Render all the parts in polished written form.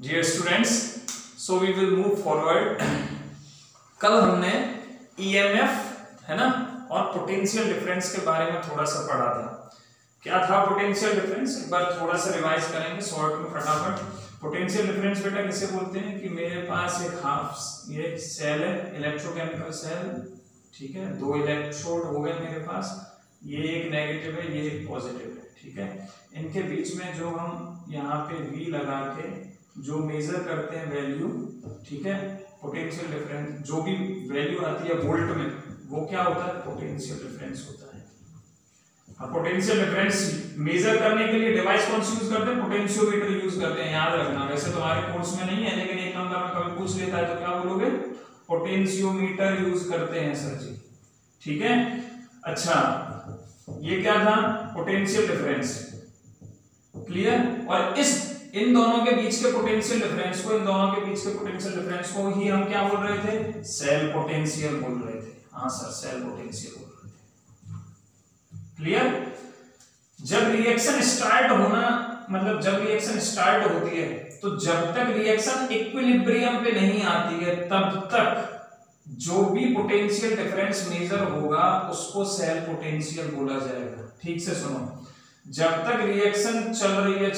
Dear students, so we will move forward. कल हमने EMF है ना और पोटेंशियल डिफरेंस के बारे में थोड़ा सा पढ़ा था। क्या था पोटेंशियल डिफरेंस, एक बार थोड़ा सा रिवाइज करेंगे शॉर्ट में फटाफट। पोटेंशियल डिफरेंस बेटा किसे बोलते हैं कि मेरे पास एक हाफ ये सेल है, इलेक्ट्रोकेमिकल सेल, ठीक है, दो इलेक्ट्रोड हो गए मेरे पास, ये एक नेगेटिव है ये एक पॉजिटिव है, ठीक है। इनके बीच में जो हम यहाँ पे V लगा के जो मेजर करते हैं वैल्यू, ठीक है, पोटेंशियल डिफरेंस जो भी वैल्यू आती है वोल्ट में, वो क्या होता है, पोटेंशियल डिफरेंस होता है। अब पोटेंशियल डिफरेंस मेजर करने के लिए डिवाइस कौन सी यूज करते हैं, पोटेंशियोमीटर यूज करते हैं, याद रखना। वैसे तुम्हारे कोर्स में नहीं है लेकिन एक नंबर में कभी पूछ लेता है तो क्या बोलोगे, पोटेंशियोमीटर यूज करते हैं सर जी, ठीक है। अच्छा, ये क्या था, पोटेंशियल डिफरेंस, क्लियर। और इन दोनों के बीच के पोटेंशियल डिफरेंस को, इन दोनों के बीच के पोटेंशियल डिफरेंस को ही हम क्या बोल रहे थे, सेल पोटेंशियल बोल रहे थे। हाँ सर, सेल पोटेंशियल बोल रहे थे, क्लियर। जब रिएक्शन स्टार्ट होना, मतलब जब रिएक्शन स्टार्ट होती है तो जब तक रिएक्शन इक्विलिब्रियम पे नहीं आती है तब तक जो भी पोटेंशियल डिफरेंस मेजर होगा उसको सेल पोटेंशियल बोला जाएगा। ठीक से सुनो, जब तक रिएक्शन चल रही है,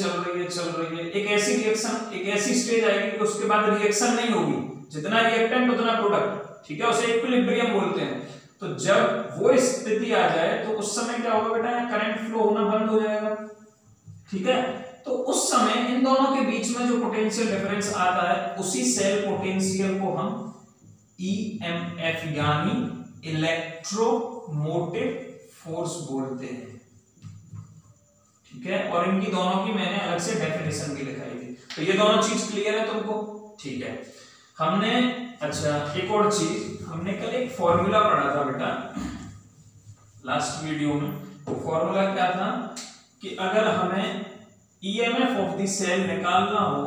एक ऐसी रिएक्शन, एक ऐसी स्टेज आएगी कि उसके बाद रिएक्शन नहीं होगी, जितना रिएक्टेंट उतना प्रोडक्ट, ठीक है, उसे इक्विलिब्रियम बोलते हैं। तो जब वो स्थिति आ जाए तो उस समय क्या होगा बेटा, करंट फ्लो होना बंद हो जाएगा, ठीक है। तो उस समय इन दोनों के बीच में जो पोटेंशियल डिफरेंस आता है उसी सेल पोटेंशियल को हम ईएमएफ यानी इलेक्ट्रोमोटिव फोर्स बोलते हैं, ठीक है। और इनकी दोनों की मैंने अलग से डेफिनेशन भी लिखाई थी, तो ये दोनों चीज क्लियर है तुमको, ठीक है। हमने, अच्छा एक और चीज, हमने कल एक फॉर्मूला पढ़ा था बेटा लास्ट वीडियो में। तो फॉर्मूला क्या था कि अगर हमें ईएमएफ ऑफ द सेल निकालना हो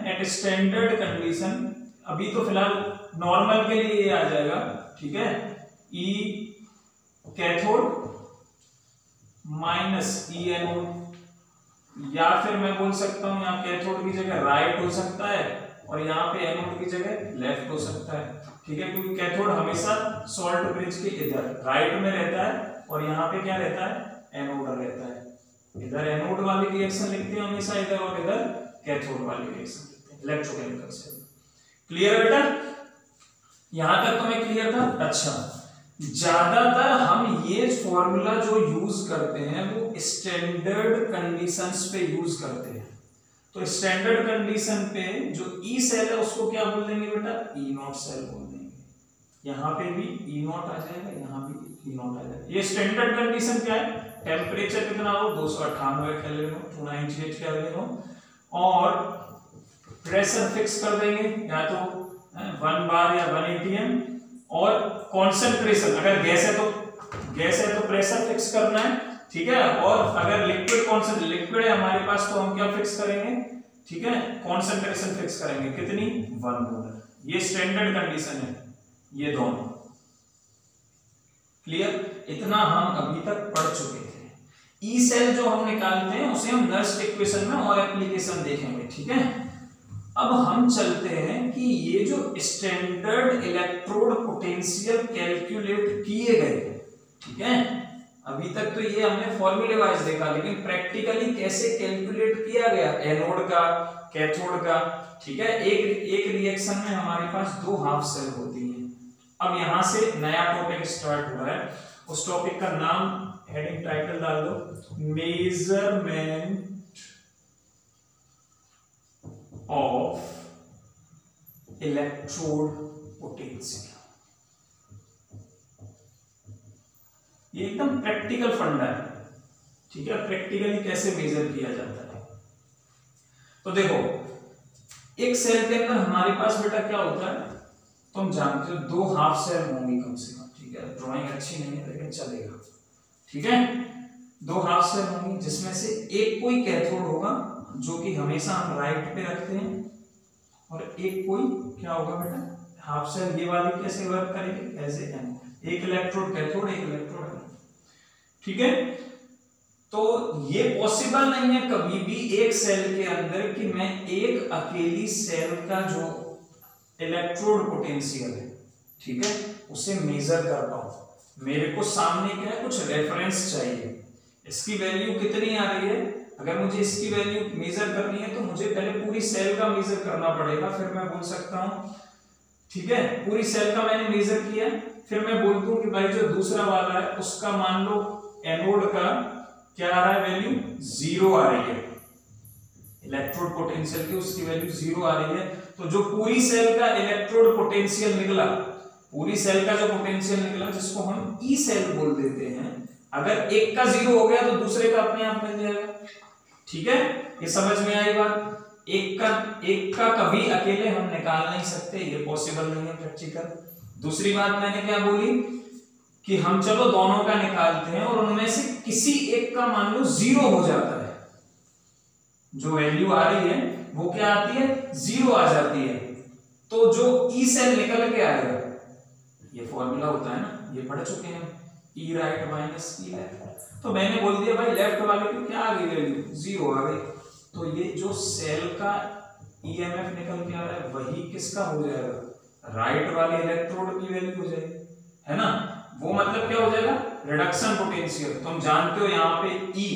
एट स्टैंडर्ड कंडीशन, अभी तो फिलहाल नॉर्मल के लिए ये आ जाएगा, ठीक है, ई कैथोड माइनस ई एनोड, या फिर मैं बोल सकता हूं यहाँ कैथोड की जगह राइट हो सकता है और यहाँ पे एनोड की जगह लेफ्ट हो सकता है, ठीक है, क्योंकि कैथोड हमेशा सॉल्ट ब्रिज के इधर राइट में रहता है और यहाँ पे क्या रहता है, एनोड रहता है। इधर एनोड वाली रिएक्शन लिखते हैं हमेशा इधर, और इधर कैथोड वाली रिएक्शन लिखते हैं इलेक्ट्रोकेमिकल सेल। क्लियर बेटा, यहां तक तुम्हें क्लियर था। अच्छा, ज्यादातर हम ये फॉर्मूला जो यूज करते हैं वो स्टैंडर्ड कंडीशंस पे यूज करते हैं। तो स्टैंडर्ड कंडीशन पे जो ई सेल है उसको क्या बोल देंगे बेटा, ई नॉट सेल बोल देंगे। यहाँ पे भी ई नॉट आ जाएगा, यहाँ भी ई नॉट आ जाएगा। ये स्टैंडर्ड कंडीशन क्या है, टेम्परेचर कितना हो, 298 केल्विन हो, 298 केल्विन हो, और प्रेशर फिक्स कर देंगे या तो 1 बार या 1 atm, और कॉन्सेंट्रेशन, अगर गैस है तो प्रेशर फिक्स करना है, ठीक है, और अगर लिक्विड है हमारे पास तो हम क्या फिक्स करेंगे, ठीक है, कॉन्सेंट्रेशन फिक्स करेंगे, कितनी, 1 मोल। ये स्टैंडर्ड कंडीशन है, ये दोनों क्लियर। इतना हम अभी तक पढ़ चुके थे। ई सेल जो हम निकालते हैं उसे हम नर्स्ट इक्वेशन में और एप्लीकेशन देखेंगे, ठीक है। अब हम चलते हैं कि ये जो स्टैंडर्ड इलेक्ट्रोड पोटेंशियल कैलकुलेट किए गए, ठीक है, अभी तक तो ये हमने फॉर्मूले वाइज देखा, लेकिन प्रैक्टिकली कैसे कैलकुलेट किया गया, एनोड का, कैथोड का, ठीक है। एक रिएक्शन में हमारे पास 2 हाफ सेल होती हैं। अब यहां से नया टॉपिक स्टार्ट हो रहा है, उस टॉपिक का नाम, हेडिंग टाइटल डाल दो, मेजरमेंट ऑफ इलेक्ट्रोड पोटेंशियल। ये एकदम प्रैक्टिकल फंडा है, ठीक है, प्रैक्टिकली कैसे मेजर किया जाता है। तो देखो, एक सेल के अंदर हमारे पास बेटा क्या होता है, तुम जानते हो 2 हाफ सेल होंगी कम से कम, ठीक है, ड्राइंग अच्छी नहीं है लेकिन चलेगा, ठीक है। 2 हाफ सेल होंगी जिसमें से एक कोई कैथोड होगा जो कि हमेशा हम राइट पे रखते हैं, और एक कोई क्या होगा बेटा, हाफ सेल ये वाली कैसे वर्क करेगी, एज ए एनोड, एक इलेक्ट्रोड कैथोड, एक इलेक्ट्रोड एनोड, ठीक है। तो ये पॉसिबल नहीं है कभी भी एक सेल के अंदर कि मैं एक अकेली सेल का जो इलेक्ट्रोड पोटेंशियल है, ठीक है, उसे मेजर कर पाऊं। मेरे को सामने क्या है, कुछ रेफरेंस चाहिए। इसकी वैल्यू कितनी आ रही है, अगर मुझे इसकी वैल्यू मेजर करनी है तो मुझे पहले पूरी सेल का मेजर करना पड़ेगा, फिर मैं बोल सकता हूं, ठीक है, पूरी सेल का मैंने मेजर किया, फिर मैं बोल दूं कि भाई जो दूसरा वाला है उसका मान लो एनोड का क्या आ रहा है, वैल्यू 0 आ रही है, इलेक्ट्रोड पोटेंशियल की उसकी वैल्यू 0 आ रही है। तो जो पूरी सेल का इलेक्ट्रोड पोटेंशियल निकला, पूरी सेल का जो पोटेंशियल निकला जिसको हम ई सेल बोल देते हैं, अगर एक का 0 हो गया तो दूसरे का अपने आप मिल जाएगा। ठीक है, ये समझ में आई बात। एक का कभी अकेले हम निकाल नहीं सकते, ये पॉसिबल नहीं है प्रैक्टिकल। दूसरी बात मैंने क्या बोली कि हम चलो दोनों का निकालते हैं और उनमें से किसी एक का मान लो 0 हो जाता है, जो वैल्यू आ रही है वो क्या आती है, 0 आ जाती है, तो जो ई सेल निकल के आएगा, ये फॉर्मूला होता है ना, ये पढ़ चुके हैं, ई राइट माइनस ई लेफ्ट। तो मैंने बोल दिया भाई लेफ्ट वाले की क्या आ गई वैल्यू, 0 आ गई, तो ये जो सेल का ईएमएफ निकल के आ रहा है वही किसका हो जाएगा, राइट वाले इलेक्ट्रोड की वैल्यू हो जाएगी, है ना। वो मतलब क्या हो जाएगा, रिडक्शन पोटेंशियल। तुम जानते हो यहाँ पे ई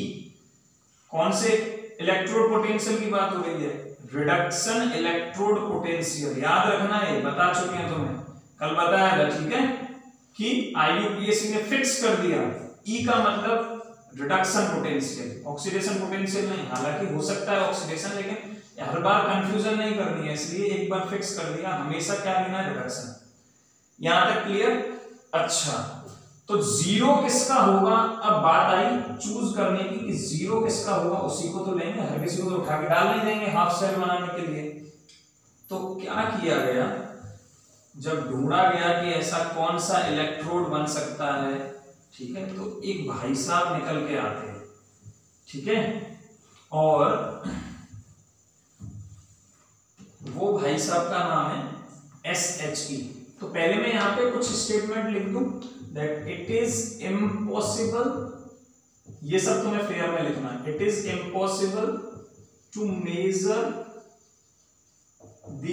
कौन से इलेक्ट्रोड पोटेंशियल की बात हो रही है, रिडक्शन इलेक्ट्रोड पोटेंशियल। याद रखना है, बता चुके हैं तुम्हें, कल बताया था, ठीक है, कि आईयूपीएससी ने फिक्स कर दिया ई का मतलब रिडक्शन पोटेंशियल, ऑक्सीडेशन पोटेंशियल नहीं। हालांकि हो सकता है ऑक्सीडेशन, लेकिन हर बार कंफ्यूजन नहीं करनी है, इसलिए एक बार फिक्स कर दिया, हमेशा क्या लेना है, रिडक्शन। यहां तक क्लियर। अच्छा, तो 0 किसका होगा, अब बात आई चूज करने की कि 0 किसका होगा, उसी को तो लेंगे, हर किसी को तो उठा के डाल नहीं देंगे हाफ सेल बनाने के लिए। तो क्या किया गया, जब ढूंढा गया कि ऐसा कौन सा इलेक्ट्रोड बन सकता है, ठीक है, तो एक भाई साहब निकल के आते हैं, ठीक है, और वो भाई साहब का नाम है SHE। तो पहले मैं यहां पे कुछ स्टेटमेंट लिख दूं, दैट इट इज इम्पॉसिबल, ये सब तुम्हें फेयर में लिखना है, it is impossible to measure the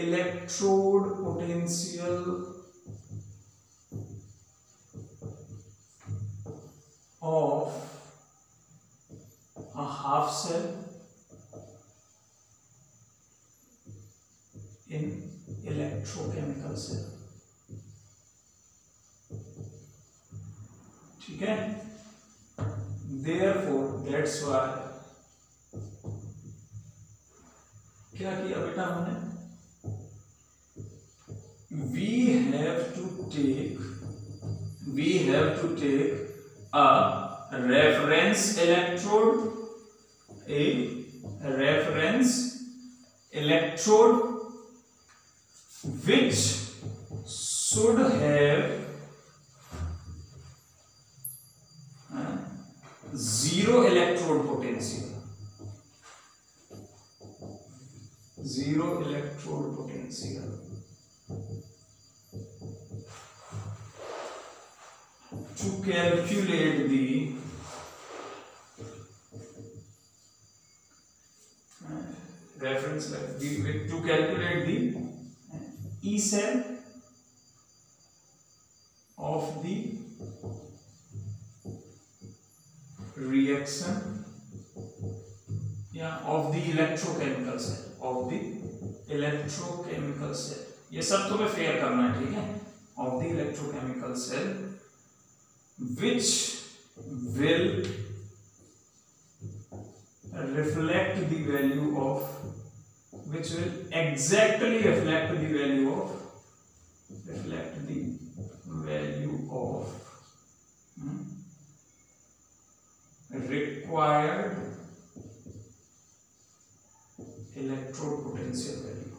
electrode potential of a half cell in electrochemical cell। ठीक है, therefore that's why क्या किया बेटा हमने, we have to take a reference electrode which should have 0 electrode potential, 0 electrode potential to calculate the reference, to calculate the E cell of the reaction, या of the electrochemical cell, of the electrochemical cell। ये सब तुम्हें fair करना है, ठीक है, of the electrochemical cell which will reflect the value of, which will exactly reflect the value of required electrode potential value।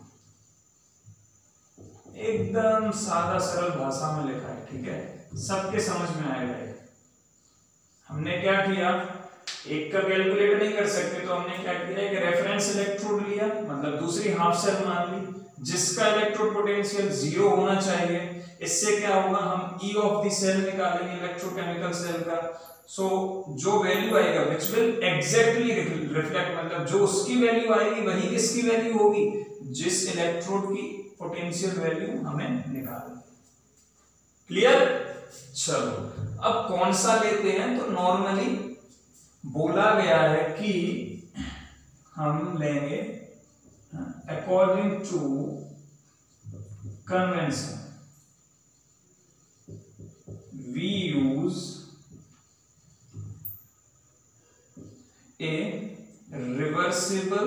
एकदम सादा सरल भाषा में लिखा है, ठीक है, सबके समझ में आएगा। हमने क्या किया, एक का कैलकुलेट नहीं कर सकते तो हमने क्या किया, एक रेफरेंस इलेक्ट्रोड लिया, मतलब दूसरी हाफ सेल मान ली, जिसका इलेक्ट्रोड पोटेंशियल 0 होना चाहिए। इससे क्या होगा, हम ई ऑफ द सेल निकालेंगे इलेक्ट्रोकेमिकल सेल का, सो जो वैल्यू आएगा विच विल एग्जैक्टली रिफ्लेक्ट, मतलब जो उसकी वैल्यू आएगी वही किसकी वैल्यू होगी, जिस इलेक्ट्रोड की पोटेंशियल वैल्यू हमें निकालनी। क्लियर? चलो अब कौन सा लेते हैं, तो नॉर्मली बोला गया है कि हम लेंगे according to convention we use a reversible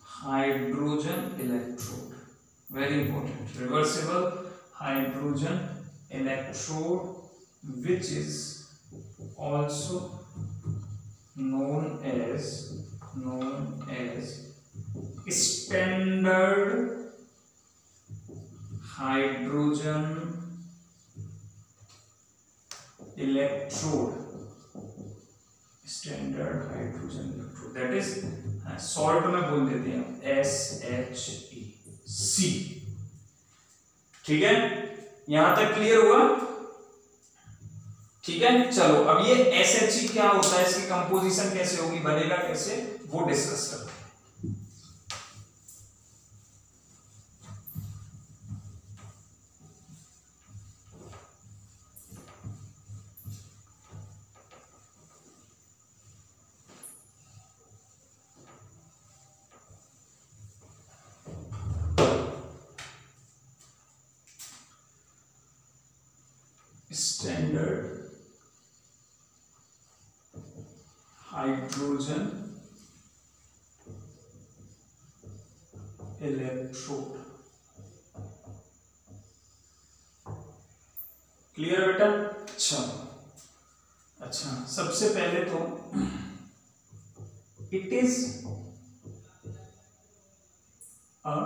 hydrogen electrode, very important, reversible hydrogen electrode which is also known as standard hydrogen electrode, standard hydrogen electrode, that is salt में बोल देते हैं SHEC। ठीक है, यहां तक क्लियर हुआ? ठीक है, चलो अब ये SHE क्या होता है, इसकी कंपोजिशन कैसे होगी, बनेगा कैसे, वो डिस्कस करते हैं। स्टैंडर्ड हाइड्रोजन इलेक्ट्रोड, क्लियर बेटा? अच्छा सबसे पहले तो it is a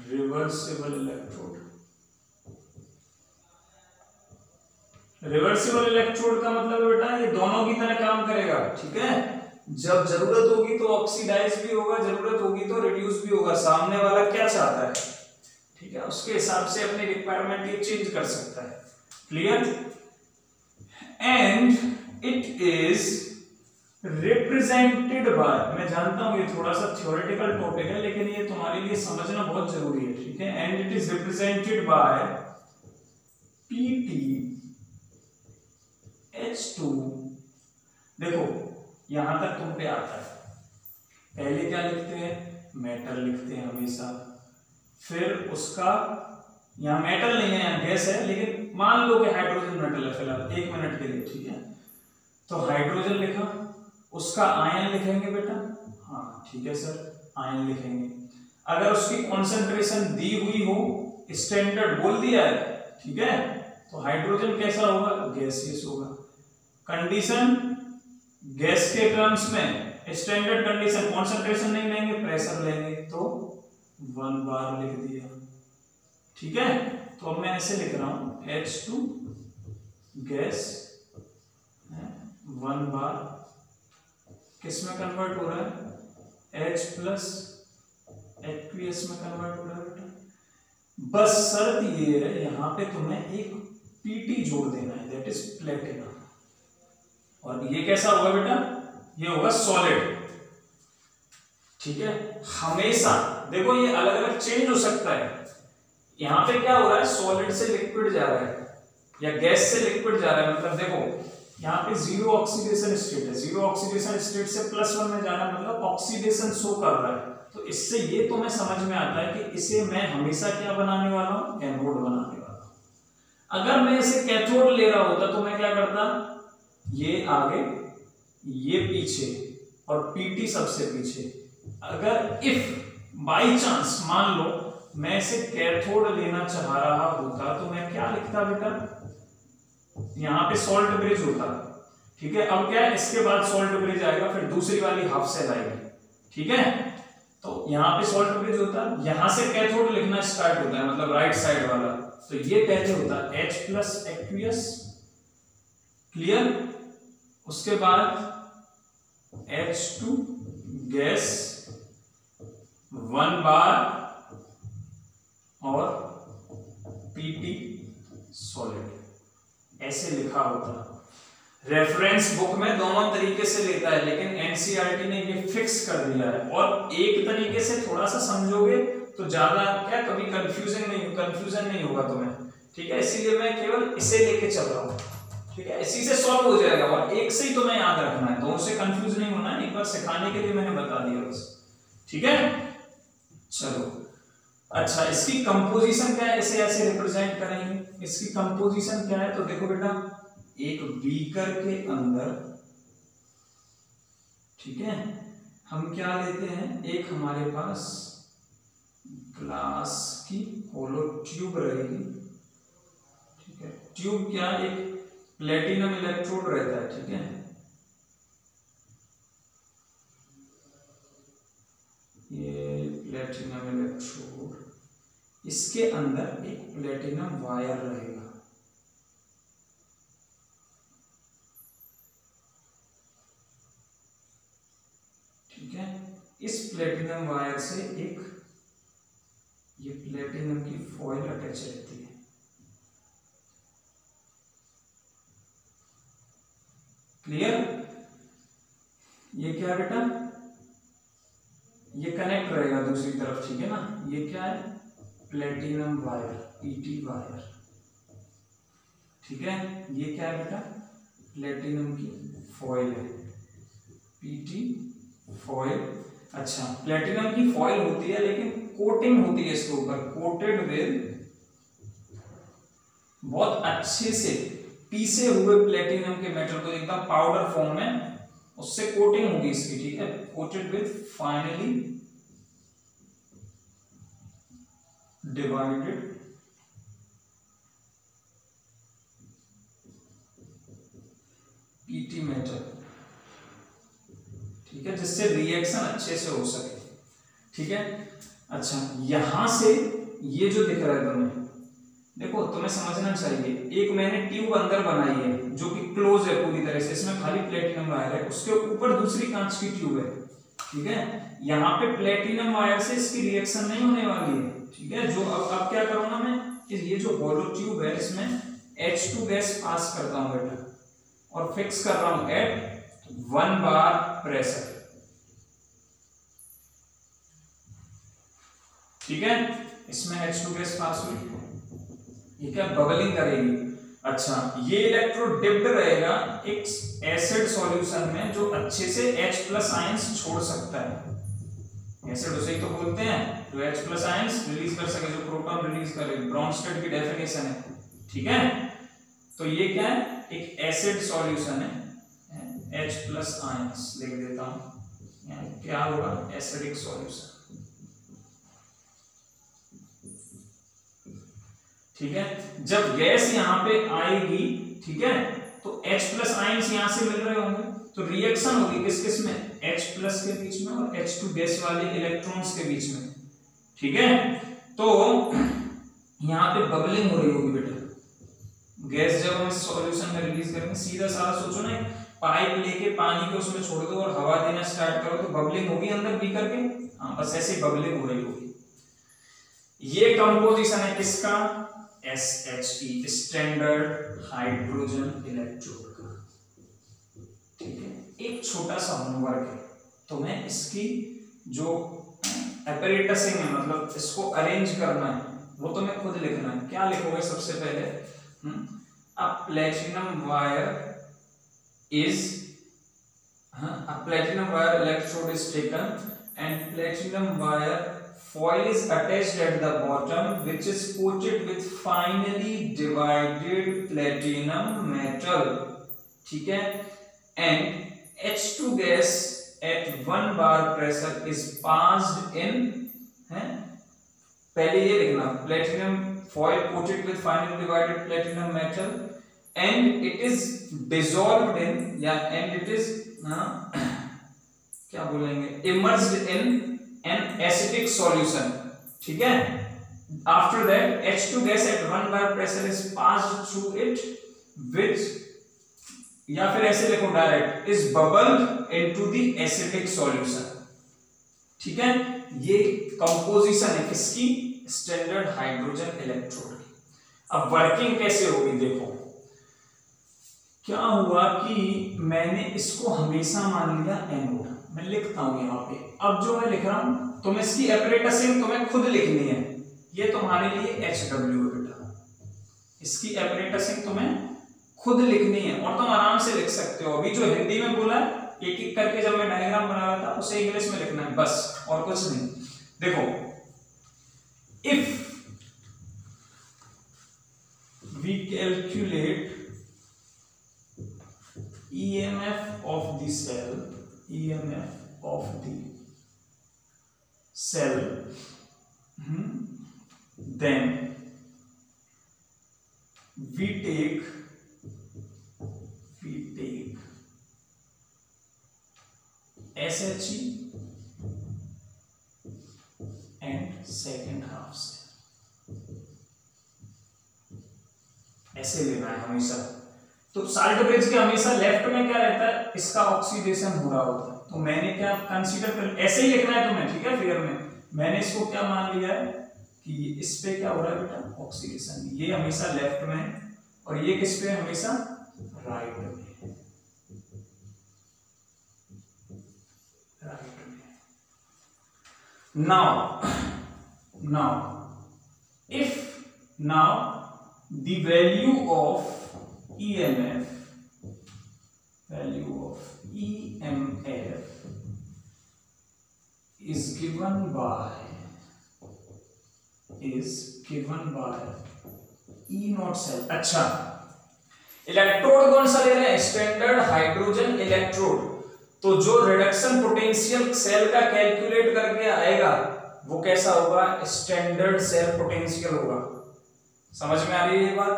reversible electrode. Reversible electrode का मतलब बेटा ये दोनों की तरह काम करेगा। ठीक है, जब जरूरत होगी तो ऑक्सीडाइज भी होगा, जरूरत होगी तो रिड्यूस भी होगा, सामने वाला क्या चाहता है, ठीक है, उसके हिसाब से अपनी रिक्वायरमेंट ये चेंज कर सकता है। Clear? And it is represented by, मैं जानता हूं ये थोड़ा सा थ्योरेटिकल टॉपिक है लेकिन ये तुम्हारे लिए समझना बहुत जरूरी है। ठीक है, and it is represented by PT H2। देखो यहां तक तुम पे आता है, पहले क्या लिखते हैं, मेटल लिखते हैं हमेशा, फिर उसका यहां मेटल नहीं है, यहां गैस है, लेकिन मान लो कि हाइड्रोजन मेटल है फिलहाल 1 मिनट के लिए। ठीक है, तो हाइड्रोजन लिखा, उसका आयन लिखेंगे बेटा, हाँ ठीक है सर, आयन लिखेंगे। अगर उसकी कॉन्सेंट्रेशन दी हुई हो, स्टैंडर्ड बोल दिया है, ठीक है, तो हाइड्रोजन कैसा होगा, गैसियस होगा। कंडीशन गैस के टर्म्स में, स्टैंडर्ड कंडीशन कॉन्सेंट्रेशन नहीं लेंगे, प्रेशर लेंगे, तो 1 बार लिख दिया। ठीक है, तो अब मैं ऐसे लिख रहा हूं H2 गैस 1 बार किस में कन्वर्ट हो रहा है, H प्लस एक्वियस में कन्वर्ट हो रहा है बेटा। बस शर्त ये है यहां पे तुम्हें एक पीटी जोड़ देना है, दैट इज प्लेटिनम। और ये कैसा होगा बेटा, ये होगा सॉलिड। ठीक है, हमेशा देखो ये अलग अलग चेंज हो सकता है। यहां पे क्या हो रहा है, सॉलिड से लिक्विड जा रहा है या गैस से लिक्विड जा रहा है, मतलब देखो यहाँ पे 0 ऑक्सीडेशन स्टेट है, 0 ऑक्सीडेशन स्टेट से +1 में जाना मतलब ऑक्सीडेशन शो कर रहा है। तो इससे ये तुम्हें समझ में आता है कि इसे मैं हमेशा क्या बनाने वाला हूं, एनोड बनाने वाला हूं। अगर मैं इसे कैथोड ले रहा होता तो मैं क्या करता, ये आगे ये पीछे और पीटी सबसे पीछे। अगर इफ बाई चांस मान लो मैं इसे कैथोड लेना चाह रहा होता तो मैं क्या लिखता बेटा, यहां पे सॉल्ट ब्रिज होता। ठीक है, अब क्या है, इसके बाद सॉल्ट ब्रिज आएगा, फिर दूसरी वाली हाफ सेल आएगी। ठीक है, तो यहां पे सॉल्ट ब्रिज होता, यहां से कैथोड लिखना स्टार्ट होता है, मतलब राइट साइड वाला। तो ये पहले होता H प्लस एक्वियस, क्लियर, उसके बाद H2 गैस 1 बार और PT सॉलिड। ऐसे लिखा होता। रेफरेंस बुक में दोनों तरीके से लेता है, लेकिन एनसीईआरटी ने ये फिक्स कर दिया है। और एक तरीके से थोड़ा सा समझोगे तो ज्यादा क्या कभी कंफ्यूजन नहीं होगा तुम्हें, ठीक है। इसीलिए मैं केवल इसे लेके चल रहा हूँ, ठीक है। इसी से सॉल्व हो जाएगा और एक से ही तुम्हें याद रखना है, दोनों से कंफ्यूज नहीं होना है। एक बार सिखाने के लिए मैंने बता दिया बस, ठीक है। चलो अच्छा, इसकी कंपोजिशन क्या है, इसे ऐसे रिप्रेजेंट करेंगे। इसकी कंपोजिशन क्या है तो देखो बेटा, एक बीकर के अंदर, ठीक है, हम क्या लेते हैं, एक हमारे पास ग्लास की होलो ट्यूब रहेगी, ठीक है। ट्यूब क्या, एक प्लेटिनम इलेक्ट्रोड रहता है, ठीक है। ये प्लेटिनम इलेक्ट्रोड, इसके अंदर एक प्लेटिनम वायर रहेगा, ठीक है। इस प्लेटिनम वायर से एक ये प्लेटिनम की फॉइल अटैच रहती है, क्लियर। ये क्या बेटा, ये कनेक्ट रहेगा दूसरी तरफ, ठीक है ना। ये क्या है, प्लेटिनम वायर, पीटी वायर, ठीक है। ये क्या है बेटा, प्लेटिनम की फॉइल है, पीटी फॉइल। अच्छा, प्लेटिनम की फॉइल होती है लेकिन कोटिंग होती है इसके ऊपर, कोटेड विद बहुत अच्छे से पीसे हुए प्लेटिनम के मेटल को, एकदम पाउडर फॉर्म में उससे कोटिंग होगी इसकी, ठीक है। Coated with finally divided PT metal, ठीक है, जिससे रिएक्शन अच्छे से हो सके, ठीक है। अच्छा, यहां से ये जो दिख रहा है तुम्हें, देखो तुम्हें समझना चाहिए, एक मैंने ट्यूब अंदर बनाई है जो कि क्लोज है पूरी तरह से, इसमें खाली प्लेटिनम वायर है, उसके ऊपर दूसरी कांच की ट्यूब है, ठीक है। यहाँ पे प्लेटिनम वायर से इसकी रिएक्शन नहीं होने वाली है, ठीक है। जो अब क्या करूंगा मैं, ये जो होलो ट्यूब है इसमें H2 गैस पास करता हूं बेटा, और फिक्स कर रहा हूं एट 1 बार प्रेशर, ठीक है। इसमें H2 गैस पास हुई, ये क्या बबलिंग करेगी। अच्छा, ये इलेक्ट्रोड डिप्ड रहेगा एक एसिड सॉल्यूशन में जो अच्छे से H+ आयंस छोड़ सकता है। एसिड उसे ही तो बोलते हैं जो H+ आयंस रिलीज कर सके, जो प्रोटॉन रिलीज करे, ब्रॉन्स्टेड की डेफिनेशन है, ठीक है। तो ये क्या है, एक एसिड सॉल्यूशन है, H+ आयंस लिख देता हूं, क्या होगा, एसिडिक सॉल्यूशन, ठीक है। जब गैस यहां पे आएगी, ठीक है, तो H+ आयंस यहां से मिल रहे होंगे, तो रिएक्शन होगी किस किस में, H+ के बीच में और H2 गैस वाले इलेक्ट्रॉन्स के बीच में, ठीक है। तो यहां पे बबलिंग हो रही होगी बेटा, गैस जब हम सॉल्यूशन में रिलीज करेंगे, सीधा सारा सोचो ना, पाइप लेके पानी को उसमें छोड़ दो और हवा देना स्टार्ट करो तो बबलिंग होगी अंदर बीकर के, हाँ बस ऐसे बबलिंग हो रही होगी। ये कंपोजिशन है किसका, SHE, स्टैंडर्ड हाइड्रोजन इलेक्ट्रोड का, ठीक है। एक छोटा सा होमवर्क है, तुम्हें इसकी जो एपरेटसिंग है, मतलब इसको अरेंज करना है, वो तुम्हें खुद लिखना है। क्या लिखोगे सबसे पहले, a platinum wire is a platinum wire electrode is taken and platinum wire foil is attached at the bottom which is coated with finely divided platinum metal, ठीक है, and H2 gas at 1 bar pressure is passed in, है, पहले ये लिखना, platinum foil coated with finely divided platinum metal and it is dissolved in, या and it is क्या बोलेंगे, immersed in an acidic solution, ठीक है। After that H2 gas at 1 bar pressure is passed through it which, या फिर ऐसे लिखो direct, is bubbled into the acidic solution, ठीक है। ये कंपोजिशन है किसकी, स्टैंडर्ड हाइड्रोजन इलेक्ट्रोड की। अब वर्किंग कैसे होगी देखो, क्या हुआ कि मैंने इसको हमेशा मान लिया एनोड, मैं लिखता हूं यहां पे। अब जो मैं लिख रहा हूं तुम्हें इसकी एपरेटसिंग तुम्हें खुद लिखनी है, ये तुम्हारे लिए HW है बेटा, इसकी एपरेटसिंग तुम्हें खुद लिखनी है और तुम आराम से लिख सकते हो। अभी जो हिंदी में बोला है एक एक करके जब मैं डायग्राम बना रहा था उसे इंग्लिश में लिखना है बस, और कुछ नहीं। देखो, if we calculate EMF of the cell, EMF of the cell, then we take SHE and second half cell, ऐसे लेना है हमेशा। तो साल्ट ब्रिज के हमेशा लेफ्ट में क्या रहता है, इसका ऑक्सीडेशन हो रहा होता है, तो मैंने क्या कंसीडर कर, ऐसे ही लिखना है तुम्हें, ठीक है। फिगर में मैंने इसको क्या मान लिया है कि इस पे क्या हो रहा है बेटा, ऑक्सीडेशन, ये हमेशा लेफ्ट में है और ये किस पे हमेशा राइट में, now if now the value of EMF is given by E naught cell. अच्छा, इलेक्ट्रोड कौन सा ले रहे हैं, स्टैंडर्ड हाइड्रोजन इलेक्ट्रोड। तो जो रिडक्शन पोटेंशियल सेल का कैलकुलेट करके आएगा वो कैसा होगा, स्टैंडर्ड सेल पोटेंशियल होगा। समझ में आ रही है ये बात।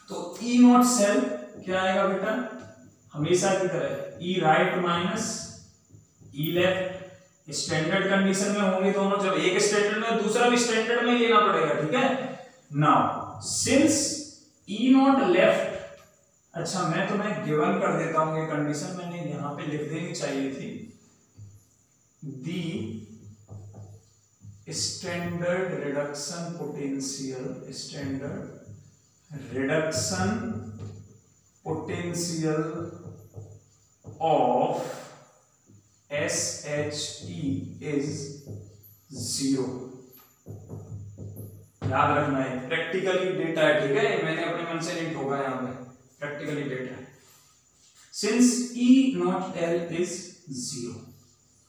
तो E नॉट सेल क्या आएगा बेटा, हमेशा की तरह E right minus E left. Standard condition में होंगे दोनों, जब एक स्टैंडर्ड में दूसरा भी स्टैंडर्ड में लेना पड़ेगा, ठीक है। Now since E not left, अच्छा मैं तुम्हें गिवन कर देता हूं ये कंडीशन, मैंने यहां पे लिख देनी चाहिए थी, दी standard reduction potential, standard reduction potential of SHE is 0। याद रखना है, प्रैक्टिकली डेटा है, ठीक है, मैंने अपने मन से नहीं ठोका, यहां पे प्रैक्टिकली डेटा है। Since E not L is 0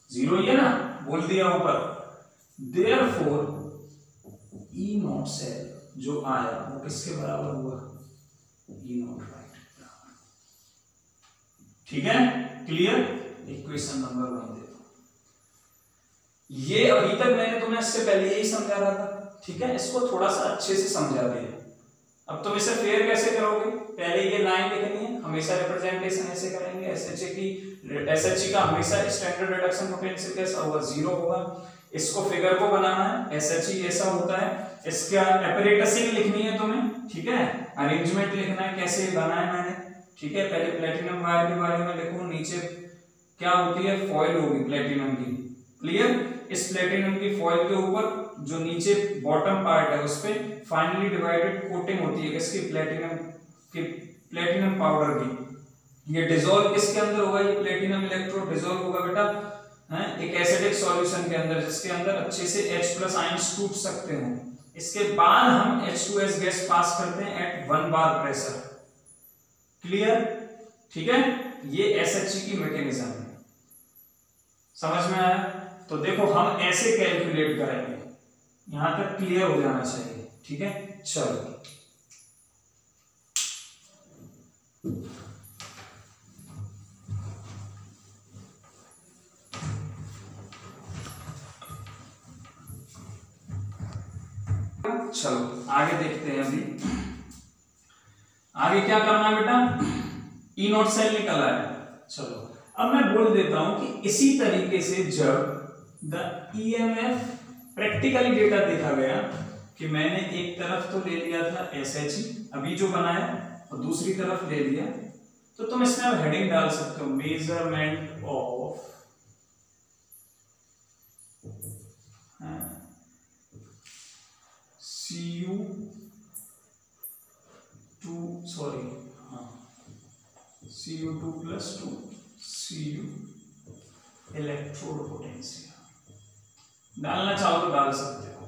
ही है ना, बोल दिया ऊपर, देयरफॉर E नॉट सेल जो आया वो किसके बराबर हुआ, E नॉट राइट, ठीक है, क्लियर। इक्वेशन नंबर 1 देखो, ये अभी तक मैंने तुम्हें इससे पहले यही समझा रहा था, ठीक है, इसको थोड़ा सा अच्छे से समझा दिया। अब तुम इसे फेयर कैसे करोगे, पहले ये लाइन लिखनी है, हमेशा रिप्रेजेंटेशन ऐसे करेंगे, SHE का हमेशा स्टैंडर्ड रिडक्शन पोटेंशियल कैसा होगा, 0 होगा। इसको फिगर को बनाना है, SHE ऐसा होता है, इसका एपरेटसिंग लिखनी है तुम्हें, ठीक है, अरेंजमेंट लिखना है, कैसे बनाया मैंने, ठीक है। पहले प्लेटिनम वायर के बारे में लिखो, नीचे क्या होती है, फॉइल होगी प्लेटिनम की, क्लियर। इस प्लेटिनम की फॉइल के ऊपर जो नीचे बॉटम पार्ट है उस पे फाइनली डिवाइडेड कोटिंग होती है किसकी, प्लेटिनम पाउडर की। ये डिसॉल्व किसके अंदर होगा, ये प्लेटिनम इलेक्ट्रोड डिसॉल्व होगा बेटा एक एसिडिक सॉल्यूशन के अंदर, जिसके अंदर अच्छे से H+ आयंस टूट सकते हो। इसके बाद हम H2S गैस पास करते हैं एट 1 बार प्रेशर, क्लियर, ठीक है। ये SHE की मैकेनिज्म है, समझ में आया। तो देखो हम ऐसे कैलकुलेट करेंगे, यहां तक क्लियर हो जाना चाहिए, ठीक है। चलो आगे देखते हैं। अभी आगे क्या करना है बेटा, E नॉट सेल निकल आया। चलो अब मैं बोल देता हूं कि इसी तरीके से जब द EMF प्रैक्टिकली डेटा देखा गया कि मैंने एक तरफ तो ले लिया था SHE अभी जो बनाया और दूसरी तरफ ले लिया, तो तुम इसमें अब हेडिंग डाल सकते हो, measurement of Cu2 plus 2 Cu electrode potential. डालना चाहो तो डाल सकते हो।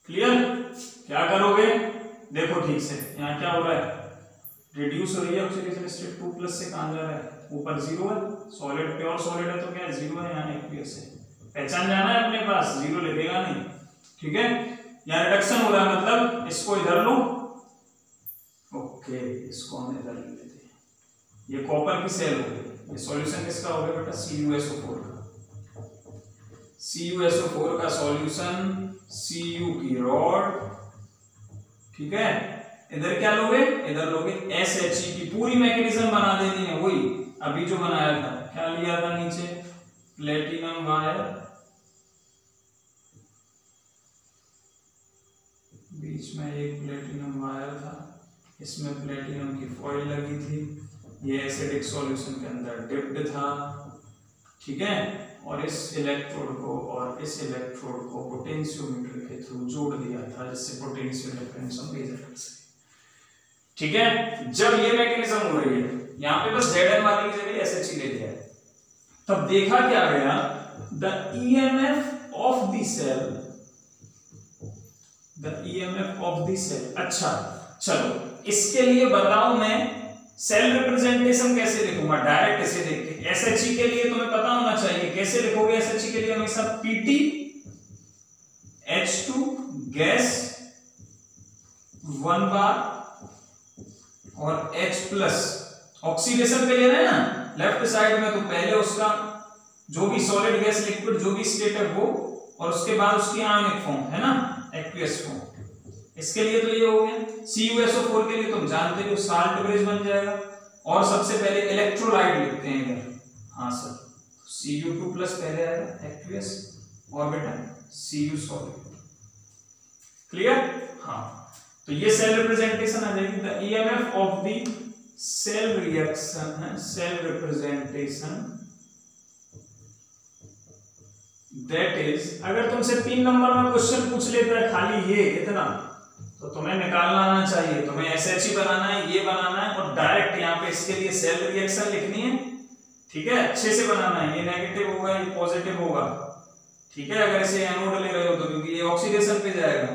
क्लियर? क्या करोगे देखो ठीक से, यहाँ क्या हो रहा है, रिड्यूस हो रही है ऑक्सीडेशन स्टेट 2 प्लस से कहां जा रहा है, ऊपर 0 है, सॉलिड प्योर सॉलिड है तो क्या 0 है, यहाँ एक्वियस है, पहचान जाना है अपने पास, 0 लिखेगा नहीं, ठीक है। यहाँ रिडक्शन हो रहा है मतलब इसको इधर लो, ओके इसको हम इधर ले लेते हैं, ये कॉपर की सेल हो गई, ये सॉल्यूशन किसका हो गया बेटा, CuSO4 का, CuSO4 का सॉल्यूशन, Cu की रॉड, ठीक है। इधर क्या लोगे, इधर लोगे SHE की पूरी मैकेनिज्म बना देनी है, वही अभी जो बनाया था, क्या लिया था नीचे, प्लेटिनम वायर, बीच में एक प्लेटिनम वायर था, इसमें प्लेटिनम की फॉइल लगी थी, ये एसिडिक सॉल्यूशन के अंदर डिप्ड था, ठीक है, और इस इलेक्ट्रोड को और इस इलेक्ट्रोड को पोटेंशियोमीटर के थ्रू जोड़ दिया था, जिससे पोटेंशियल डिफरेंस हम मेजर कर सके, ठीक है। जब ये मैकेनिज्म हो रही है, यहाँ पे बस Zn वाली की जगह SHE ले लिया है, तब देखा क्या गया, the EMF of the cell, the EMF of the cell, अच्छा चलो इसके लिए बताओ मैं सेल रिप्रेजेंटेशन कैसे लिखूंगा, डायरेक्ट इसे देख के, SHE के लिए तुम्हें पता होना चाहिए कैसे लिखोगे, SHE के लिए हमेशा PT H2 गैस 1 बार और H प्लस, ऑक्सीडेशन पे ले रहे हैं ना लेफ्ट साइड में, तो पहले उसका जो भी सॉलिड गैस लिक्विड जो भी स्टेट है वो, और उसके बाद उसकी आयनिक फॉर्म है ना, एक्वियस फॉर्म, इसके लिए तो ये हो गया। CuSO4 के लिए तुम जानते हो साल्ट ब्रिज बन जाएगा, और सबसे पहले इलेक्ट्रोलाइट लिखते हैं इधर, हाँ सर, Cu2 प्लस पहले आएगा एक्वियस, और बेटा Cu सॉलिड, क्लियर, हाँ, तो ये सेल रिप्रेजेंटेशन आ जाएगी, the EMF of the cell reaction है, सेल रिप्रेजेंटेशन दैट इज, अगर तुमसे 3 नंबर में क्वेश्चन पूछ लेता है खाली ये इतना, तो तुम्हें निकालना आना चाहिए, तुम्हें SHE बनाना है, ये बनाना है, और डायरेक्ट यहाँ पे इसके लिए सेल रिएक्शन लिखनी है, ठीक है, अच्छे से बनाना है, ये नेगेटिव होगा ये पॉजिटिव होगा, ठीक है, अगर इसे एनोड ले रहे हो तो, क्योंकि ये ऑक्सीडेशन पे जाएगा,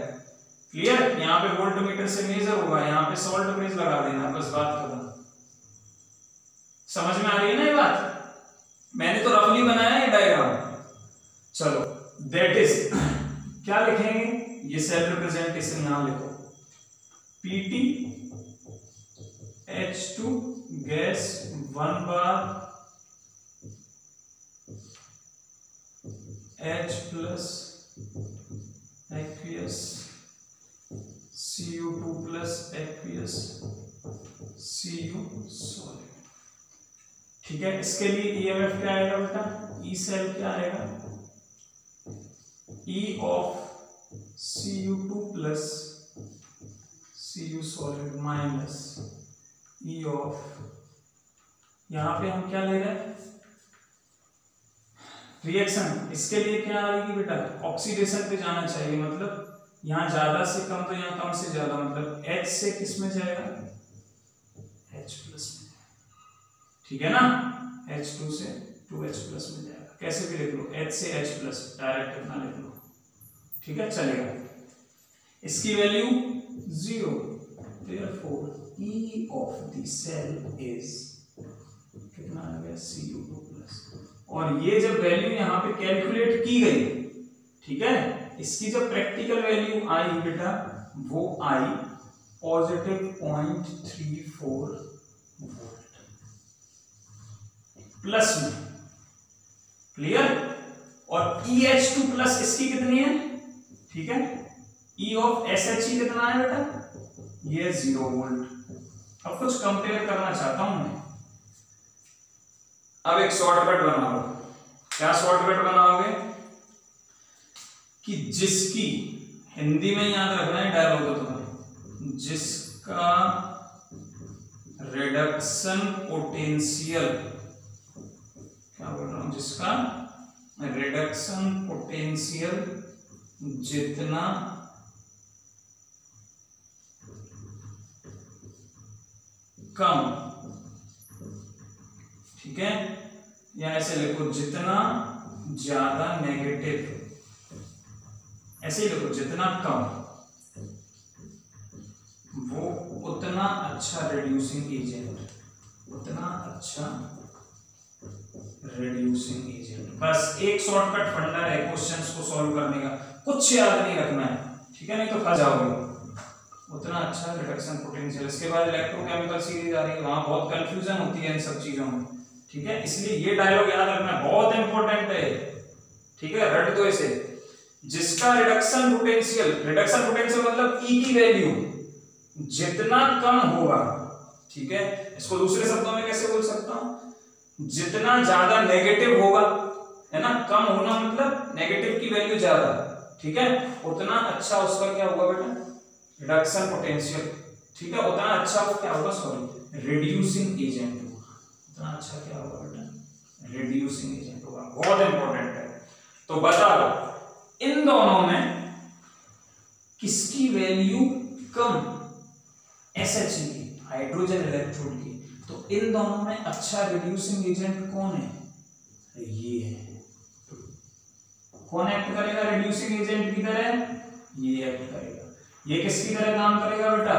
क्लियर, यहाँ पे वोल्टमीटर से मेजर होगा, यहाँ पे सॉल्ट ब्रिज लगा देना, बस बात खत्म। समझ में आ रही है ना ये बात, मैंने तो रफली बनाया है डायग्राम, चलो दैट इज क्या लिखेंगे, ये सेल रिप्रेजेंटेशन यहां लिखो, PT H2 गैस 1 बार H plus aqueous Cu2 plus aqueous Cu solid, ठीक है। इसके लिए EMF क्या आएगा बेटा, E सेल क्या आएगा, E of Cu2 plus Cu solid minus E of, यहां पे हम क्या ले रहे हैं, रिएक्शन, इसके लिए क्या आएगी बेटा, ऑक्सीडेशन पे जाना चाहिए, मतलब यहां ज्यादा से कम तो यहां कम से ज्यादा, मतलब H से किस में जाएगा, H प्लस में, ठीक है ना, H2 से 2H प्लस में जाएगा, कैसे भी लिख लो, H से H प्लस डायरेक्ट इतना लिख लो, ठीक है, चलेगा। इसकी value 0, therefore E of the cell is कितना आ गया, Cu2 प्लस, और ये जब वैल्यू यहाँ पे कैलकुलेट की गई, ठीक है, इसकी जब प्रैक्टिकल वैल्यू आई बेटा, वो आई पॉजिटिव 0.34 वोल्ट प्लस में, क्लियर, और EH2 प्लस इसकी कितनी है, ठीक है, E ऑफ SHE कितना है बेटा, ये 0 वोल्ट। अब कुछ कंपेयर करना चाहता हूं मैं, अब एक शॉर्टकट बना लो, क्या शॉर्टकट बनाओगे, कि जिसकी, हिंदी में याद रखना है डायलॉग तो तुम्हें, जिसका रिडक्शन पोटेंशियल, क्या बोल रहा हूं, जिसका रिडक्शन पोटेंशियल जितना कम, ठीक है, या ऐसे लिखो जितना ज्यादा नेगेटिव, ऐसे ही लिखो जितना कम वो उतना अच्छा रिड्यूसिंग एजेंट, उतना अच्छा रिड्यूसिंग एजेंट। बस एक शॉर्टकट फंडा है क्वेश्चंस को सॉल्व करने का, कुछ याद नहीं रखना है, ठीक है, नहीं तो फंस जाओगे। उतना अच्छा रिडक्शन पोटेंशियल। इसके बाद इलेक्ट्रोकेमिकल सीरीज आ रही है, वहां बहुत कंफ्यूजन होती है इन सब चीजों में, ठीक है, इसलिए ये डायलॉग याद रखना बहुत इंपॉर्टेंट है, ठीक है, रट दो इसे। जिसका रिडक्शन पोटेंशियल मतलब ई की वैल्यू जितना कम होगा, ठीक है, इसको दूसरे शब्दों में कैसे बोल सकता हूं, जितना ज्यादा नेगेटिव होगा, है ना, कम होना मतलब नेगेटिव की वैल्यू ज्यादा, ठीक है, उतना अच्छा उसका क्या होगा बेटा, रिडक्शन पोटेंशियल, ठीक है, उतना अच्छा वो क्या होगा, सॉरी, रिड्यूसिंग एजेंट होगा, उतना अच्छा क्या होगा बेटा, रिड्यूसिंग एजेंट होगा। बहुत इंपॉर्टेंट है। तो बता दो इन दोनों में किसकी वैल्यू कम, SH की, हाइड्रोजन इलेक्ट्रोड की, तो इन दोनों में अच्छा रिड्यूसिंग एजेंट कौन है, ये है। कौन एक्ट करेगा रिड्यूसिंग एजेंट की तरह, ये एक्ट करेगा। ये किसकी तरह काम करेगा बेटा,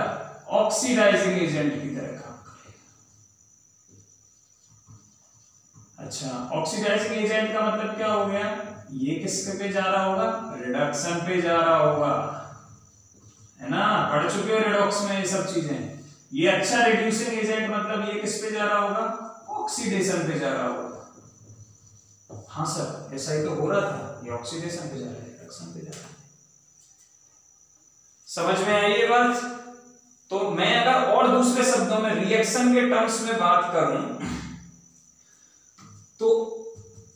ऑक्सीडाइजिंग एजेंट की तरह काम करेगा। अच्छा, ऑक्सीडाइजिंग एजेंट का मतलब क्या हो गया, ये किसके पे जा रहा होगा, रिडक्शन पे जा रहा होगा, है ना, पढ़ चुके हो रिडॉक्स में ये सब चीजें। ये अच्छा रिड्यूसिंग एजेंट मतलब ये किस पे जा रहा होगा, ऑक्सीडेशन पे जा रहा होगा। हाँ सर ऐसा ही तो हो रहा था, ये ऑक्सीडेशन पे जा रहा है, रिडक्शन पे जा रहा है। समझ में आई ये बात। तो मैं अगर और दूसरे शब्दों में रिएक्शन के टर्म्स में बात करूं तो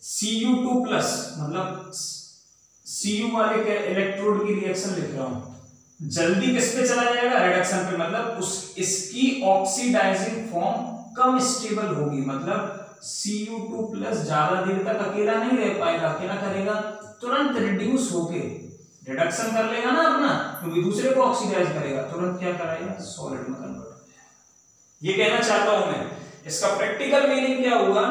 Cu2 प्लस मतलब Cu वाले के इलेक्ट्रोड की रिएक्शन लिख रहा हूं, जल्दी किस पे चला जाएगा, रिडक्शन पे, मतलब इसकी ऑक्सीडाइजिंग फॉर्म कम स्टेबल होगी, मतलब Cu2 प्लस ज्यादा देर तक अकेला नहीं रह पाएगा, क्या करेगा, तुरंत रिड्यूस होके रिडक्शन कर लेगा ना अपना, क्योंकि दूसरे को ऑक्सीडाइज करेगा, तुरंत क्या कराएगा, सॉलिड में कन्वर्ट हो जाएगा। ये कहना चाहता हूं मैं, इसका प्रैक्टिकल मीनिंग क्या हुआ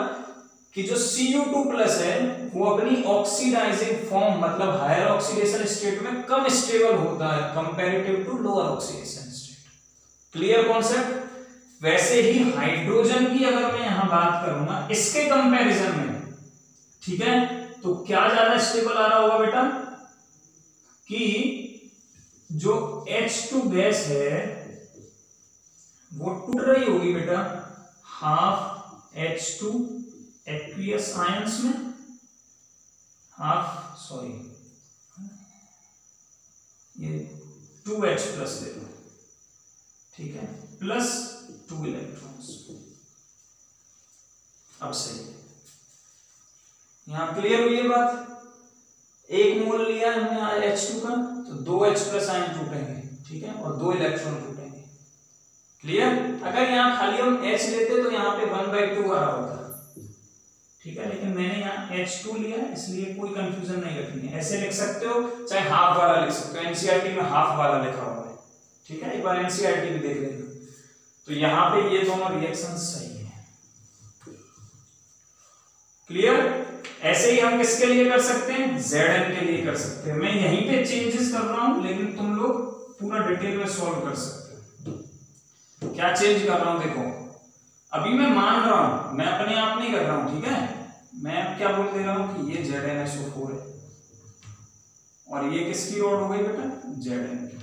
कि जो Cu2 प्लस है वो अपनी ऑक्सीडाइजिंग फॉर्म मतलब हायर ऑक्सीडेशन स्टेट में कम स्टेबल होता है comparative to lower oxidation state. Clear concept. वैसे ही हाइड्रोजन की अगर मैं यहां बात करूंगा इसके कंपैरिजन में, ठीक है, तो क्या ज्यादा स्टेबल आ रहा होगा बेटा, कि जो H2 गैस है वो टूट रही होगी बेटा हाफ H2 एक्वियस आयंस में, हाफ सॉरी ये 2H प्लस दे दो, ठीक है, प्लस 2 इलेक्ट्रॉन्स। अब सही यहां क्लियर हुई ये बात। एक मोल लिया हमने H2 का तो 2H प्लस आयन टूटेंगे, ठीक है, और 2 इलेक्ट्रॉन टूटेंगे। क्लियर। अगर यहाँ खाली हम H लेते तो यहाँ पे 1/2 आ रहा होता, ठीक है, लेकिन मैंने यहाँ H2 लिया इसलिए कोई कंफ्यूजन नहीं रखनी है, ऐसे लिख सकते हो, चाहे हाफ वाला लिख सकते हो, एनसीईआरटी में हाफ वाला लिखा हुआ है, ठीक है, एक बार एनसीईआरटी भी देख लेना। तो यहाँ पे ये दोनों रिएक्शन सही है। क्लियर। ऐसे ही हम किसके लिए कर सकते हैं, Zn के लिए कर सकते हैं। मैं यहीं पे चेंजेस कर रहा हूं लेकिन तुम लोग पूरा डिटेल में सॉल्व कर सकते हो। क्या चेंज कर रहा हूं देखो, अभी मैं मान रहा हूं, मैं अपने आप नहीं कर रहा हूं, ठीक है, मैं क्या बोल दे रहा हूं कि ये ZnSO4 है और ये किसकी रोड हो गई बेटा, Zn की,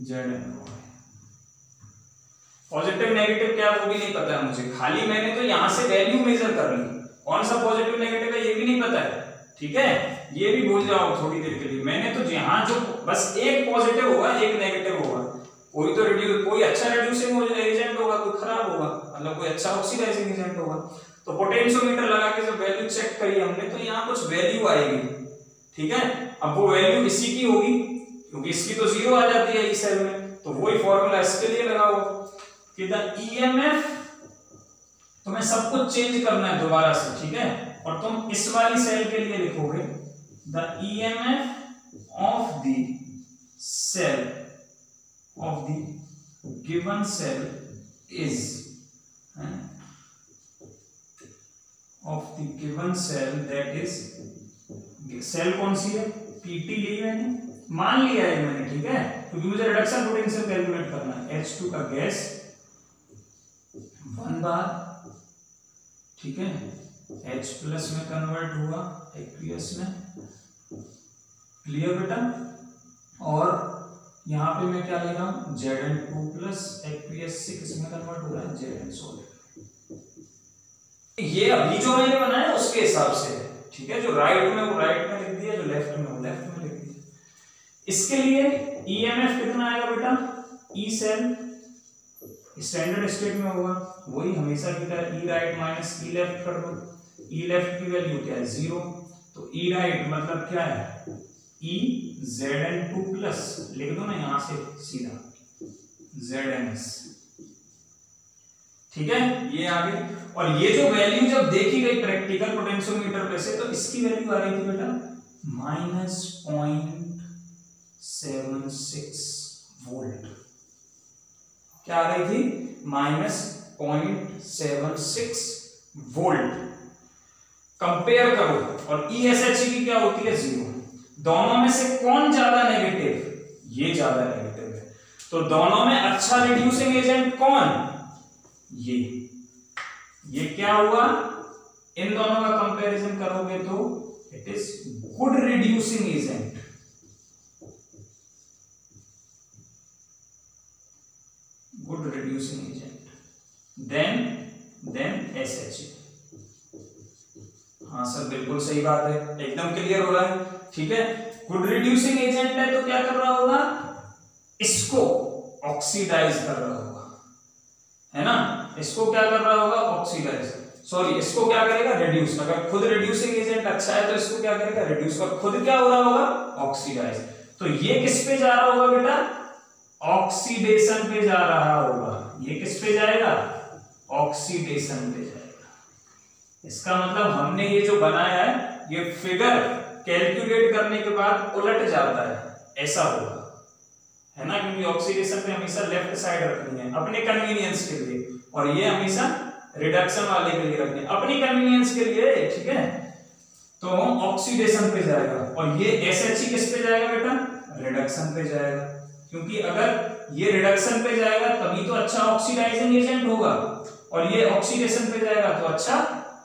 Zn रोड है। पॉजिटिव नेगेटिव क्या वो भी नहीं पता है मुझे, खाली मैंने तो यहां से वैल्यू मेजर कर ली, कौन सा पॉजिटिव नेगेटिव है ये भी नहीं पता है, ठीक है, ये भी भूल जाओ थोड़ी देर के लिए। मैंने तो यहाँ जो बस एक पॉजिटिव होगा एक नेगेटिव होगा, कोई तो कोई अच्छा रिड्यूसिंग एजेंट होगा, कोई खराब होगा, मतलब कोई अच्छा ऑक्सीडाइजिंग एजेंट होगा। तो पोटेंशियोमीटर लगा के जब वैल्यू चेक करी हमने तो यहाँ कुछ वैल्यू आएगी, ठीक है, अब वो वैल्यू इसी की होगी क्योंकि इसकी तो 0 आ जाती है इस सेल में, तो वही फॉर्मूला इसके लिए लगाओ कि द ईएमएफ, तुम्हें सब कुछ चेंज करना है दोबारा से, ठीक है, और तुम इस वाली सेल के लिए लिखोगे the EMF of the cell of the given cell is of the given cell that is, cell कौन सी है, पीटी ली मैंने, मान लिया है मैंने, ठीक है, क्योंकि मुझे रिडक्शन पोटेंशियल कैलकुलेट करना है। H2 का गैस 1 बार, ठीक है, H प्लस में कन्वर्ट हुआ एक्वियस में, क्लियर बेटा। और यहाँ पे मैं क्या ले रहा हूँ, Zn2 प्लस एक्वियस से किसमें कन्वर्ट हो रहा है, Zn सॉलिड। ये अभी जो मैंने बनाया उसके हिसाब से है, ठीक है, जो राइट में वो राइट में लिख दिया, जो लेफ्ट में वो लेफ्ट में लिख दिया। इसके लिए ईएमएफ कितना आएगा बेटा, ई सेल स्टैंडर्ड स्टेट में होगा वही हमेशा की तरह, ई राइट माइनस ई लेफ्ट कर दो। ई लेफ्ट की वैल्यू क्या है, 0, तो ई राइट मतलब क्या है, ई Zn2 प्लस, लिख दो ना यहां से सीधा Zns, ठीक है, ये आ गई। और ये जो वैल्यू जब देखी गई प्रैक्टिकल पोटेंशियोमीटर पे से, तो इसकी वैल्यू आ रही थी बेटा -0.76 वोल्ट। क्या आ रही थी, -0.76 वोल्ट। कंपेयर करो, और ESHE की क्या होती है, 0। दोनों में से कौन ज्यादा नेगेटिव, ये ज्यादा नेगेटिव है, तो दोनों में अच्छा रिड्यूसिंग एजेंट कौन, ये क्या हुआ, इन दोनों का कंपैरिजन करोगे तो it is good reducing agent, good reducing agent then SHE। हाँ सर बिल्कुल सही बात है, एकदम क्लियर हो रहा है, ठीक है। गुड रिड्यूसिंग एजेंट है तो क्या कर रहा होगा, इसको ऑक्सीडाइज कर रहा होगा, है ना, इसको क्या कर रहा होगा, ऑक्सीडाइज, सॉरी इसको क्या करेगा, रिड्यूस। अगर खुद रिड्यूसिंग एजेंट अच्छा है तो इसको क्या करेगा, रिड्यूस। और खुद क्या हो रहा होगा, ऑक्सीडाइज। तो ये किस पे जा रहा होगा बेटा, ऑक्सीडेशन पे जा रहा होगा। ये किस पे जाएगा, ऑक्सीडेशन पे जाएगा। इसका मतलब हमने ये जो बनाया है, ये फिगर कैलकुलेट करने के बाद उलट जाता है, ऐसा होगा, है ना, क्योंकि ऑक्सीडेशन पे हमेशा लेफ्ट साइड रखनी है अपने कन्वीनियंस के लिए, और ये हमेशा रिडक्शन वाले के लिए रखनी है अपनी कन्वीनियंस के लिए, ठीक है। तो ऑक्सीडेशन पे जाएगा, और ये SHE किस पे जाएगा बेटा, रिडक्शन पे जाएगा, क्योंकि अगर ये रिडक्शन पे जाएगा तभी तो अच्छा ऑक्सीडाइजिंग एजेंट होगा, और ये ऑक्सीडेशन पे जाएगा तो अच्छा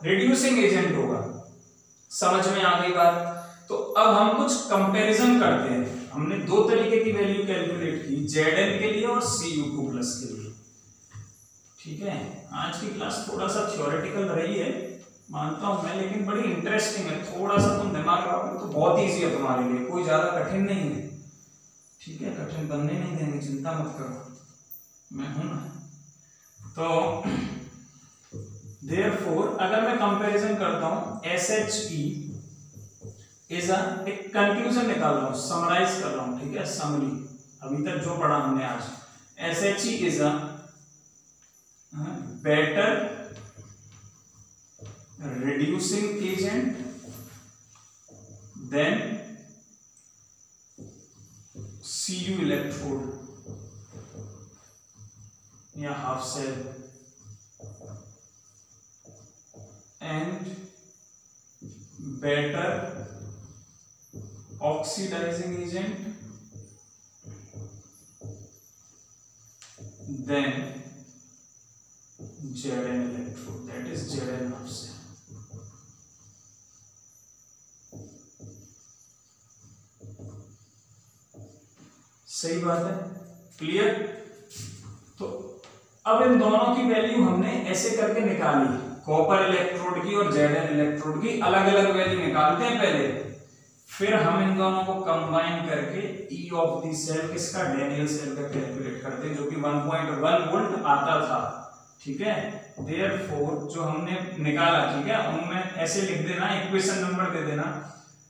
रिड्यूसिंग एजेंट होगा। समझ में आ गई बात। तो अब हम कुछ कंपैरिजन करते हैं। हमने दो तरीके की वैल्यू कैलकुलेट की, Zn के लिए और Cu2 प्लस के लिए, ठीक है। आज की क्लास थोड़ा सा थ्योरेटिकल रही है, मानता हूं मैं, लेकिन बड़ी इंटरेस्टिंग है। थोड़ा सा तुम दिमाग लगाओगे तो बहुत इजी है तुम्हारे लिए, कोई ज्यादा कठिन नहीं है, ठीक है। कठिन बनने नहीं देंगे, चिंता मत करो, मैं हूं ना। तो देयरफॉर अगर मैं कंपैरिजन करता हूं, SHE इज एक कंक्लूजन निकाल रहा हूं, समराइज कर रहा हूं, ठीक है, समरी अभी तक जो पढ़ा हमने आज। SHE is a better reducing agent than Cu electrode या half cell, and better oxidizing agent than Zn electrode, that is Zn half cell। सही बात है, क्लियर। तो अब इन दोनों की वैल्यू हमने ऐसे करके निकाली, कॉपर इलेक्ट्रोड की और Zn इलेक्ट्रोड की अलग अलग वैल्यू निकालते हैं पहले, फिर हम इन दोनों को कंबाइन करके E ऑफ द सेल किसका, डेनियल सेल का कैलकुलेट करते हैं, जो कि 1.1 वोल्ट आता था, ठीक है। देयरफॉर जो हमने निकाला, ठीक है, उनमें ऐसे लिख देना, इक्वेशन नंबर दे देना,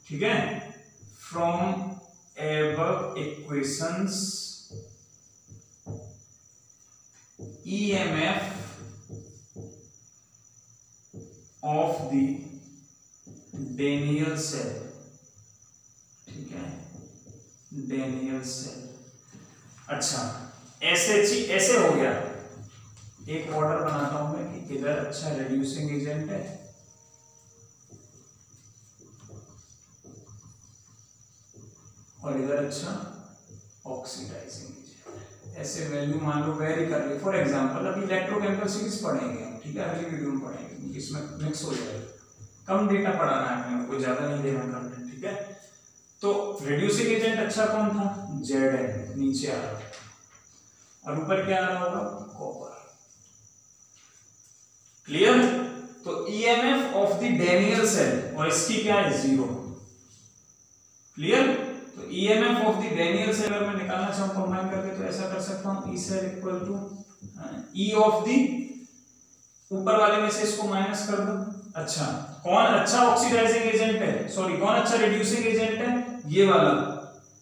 ठीक है। From above equations EMF of the Daniell cell, ठीक है, Daniell cell। अच्छा SHE ऐसे हो गया, एक बॉर्डर बनाता हूं मैं कि इधर अच्छा रिड्यूसिंग एजेंट है और इधर अच्छा ऑक्सीडाइजिंग एजेंट। ऐसे वैल्यू मान लो वेरी कर ली। फॉर एग्जांपल अभी इलेक्ट्रोकेमिकल सीरीज पढ़ेंगे हम, ठीक है, अगली वीडियो में पढ़ेंगे, इसमें मिक्स हो जाएगा। कम डेटा पढ़ाना है हमें, कोई ज्यादा नहीं देना कंटेंट, ठीक है। तो रिड्यूसिंग एजेंट अच्छा कौन था? Zn, नीचे आ रहा और ऊपर क्या आ रहा होगा? कॉपर। क्लियर? तो EMF of the Daniell cell और इसकी क्या है? 0। क्लियर? तो EMF of the Daniell cell अगर मैं निकालना चाहूं कंबाइन करके तो ऐसा कर सकता हूं, E cell equal to E of the, ऊपर वाले में से इसको माइनस कर दो। अच्छा, कौन अच्छा ऑक्सीडाइजिंग एजेंट है? सॉरी, कौन अच्छा रिड्यूसिंग एजेंट है? ये वाला।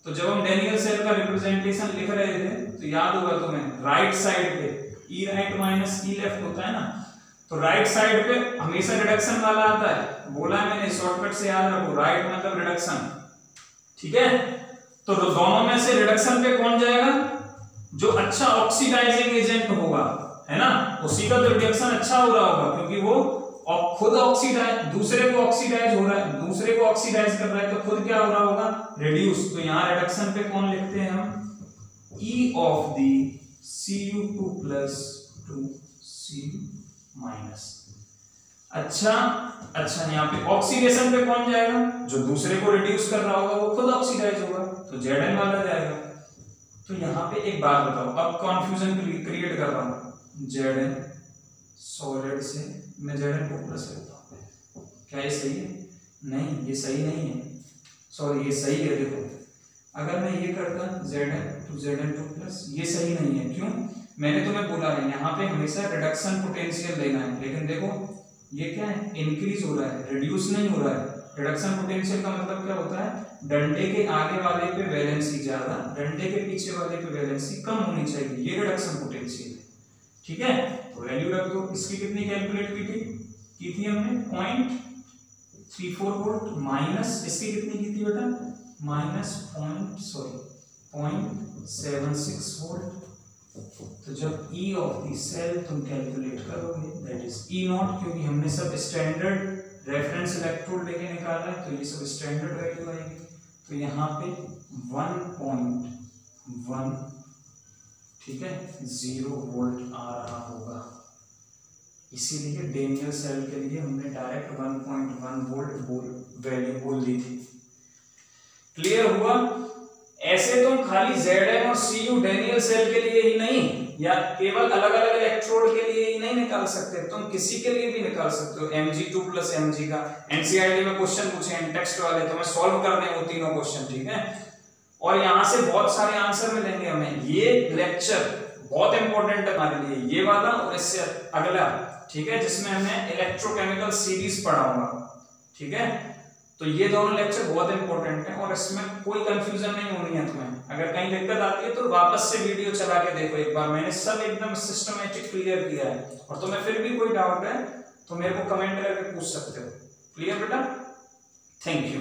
तो जब हम डैनियल सेल का रिप्रेजेंटेशन लिख रहे थे तो याद होगा तुम्हें, राइट साइड पे ई राइट माइनस ई लेफ्ट होता है ना, तो राइट साइड पे हमेशा रिडक्शन वाला आता है। बोला है मैंने, शॉर्टकट से याद रखो, राइट मतलब रिडक्शन, ठीक है। तो दोनों में से रिडक्शन पे कौन जाएगा? जो अच्छा ऑक्सीडाइजिंग एजेंट होगा, है ना, उसी का तो रिडक्शन अच्छा हो रहा होगा, क्योंकि वो और खुद ऑक्सीडाइज, दूसरे को ऑक्सीडाइज हो रहा है, दूसरे को ऑक्सीडाइज कर रहा है, तो खुद क्या हो रहा होगा? रिड्यूस। तो यहां रिडक्शन पे कौन लिखते हैं हम? E of the Cu2 plus 2Cu minus. अच्छा, यहाँ पे ऑक्सीडेशन पे कौन जाएगा? जो दूसरे को रिड्यूस कर रहा होगा वो खुद ऑक्सीडाइज होगा, तो Zn वाला जाएगा। तो यहाँ पे एक बात बताओ, अब कंफ्यूजन क्रिएट कर रहा हूं, Zn सॉलिड से मैं Zn2 प्लस लेता हूं, क्या ये सही है? नहीं, ये सही नहीं है, सॉरी ये सही है। देखो अगर मैं ये करता Zn2 प्लस, ये सही नहीं है। क्यों? मैंने तुम्हें बोला है यहाँ पे हमेशा रिडक्शन पोटेंशियल लेना है, लेकिन देखो ये क्या है? इंक्रीज हो रहा है, रिड्यूस नहीं हो रहा है। रिडक्शन पोटेंशियल का मतलब क्या होता है? डंडे के आगे वाले पे वैलेंसी ज्यादा, डंडे के पीछे वाले पे वैलेंसी कम होनी चाहिए, ये रिडक्शन पोटेंशियल है, ठीक है। तो वैल्यू रख दो। इसकी कितनी कैलकुलेट की थी हमने? 0.34 वोल्ट माइनस, इसकी कितनी की थी बेटा? Minus 0.76 volt. तो जब E ऑफ द सेल तुम कैलकुलेट करोगे, दैट इज E नॉट, क्योंकि हमने सब स्टैंडर्ड रेफरेंस इलेक्ट्रोड लेके निकाला है, तो ये सब स्टैंडर्ड वैल्यू आएगी। तो यहाँ पे 1.1, ठीक है, 0 वोल्ट आ रहा होगा। इसीलिए डैनियल सेल के लिए हमने डायरेक्ट 1.1 वोल्ट वैल्यू बोल दी थी। क्लियर हुआ? ऐसे तुम खाली Zn और Cu डैनियल सेल के लिए ही नहीं, या केवल अलग अलग इलेक्ट्रोड के लिए ही नहीं निकाल सकते, तुम किसी के लिए भी निकाल सकते हो। Mg2 प्लस Mg का एनसीईआरटी में क्वेश्चन पूछे हैं टेक्स्ट वाले, तुम्हें सॉल्व करने वो तीनों क्वेश्चन, ठीक है। और यहाँ से बहुत सारे आंसर मिलेंगे हमें। ये लेक्चर बहुत इंपॉर्टेंट है हमारे लिए, ये वाला और इससे अगला, ठीक है, जिसमें हमें इलेक्ट्रोकेमिकल सीरीज पढ़ाऊंगा, ठीक है। तो ये दोनों लेक्चर बहुत इंपॉर्टेंट है और इसमें कोई कंफ्यूजन नहीं होनी है तुम्हें। अगर कहीं दिक्कत आती है तो वापस से वीडियो चला के देखो एक बार, मैंने सब एकदम सिस्टमैटिक क्लियर किया है। और तुम्हें फिर भी कोई डाउट है तो मेरे को कमेंट करके पूछ सकते हो। क्लियर बेटा? Thank you.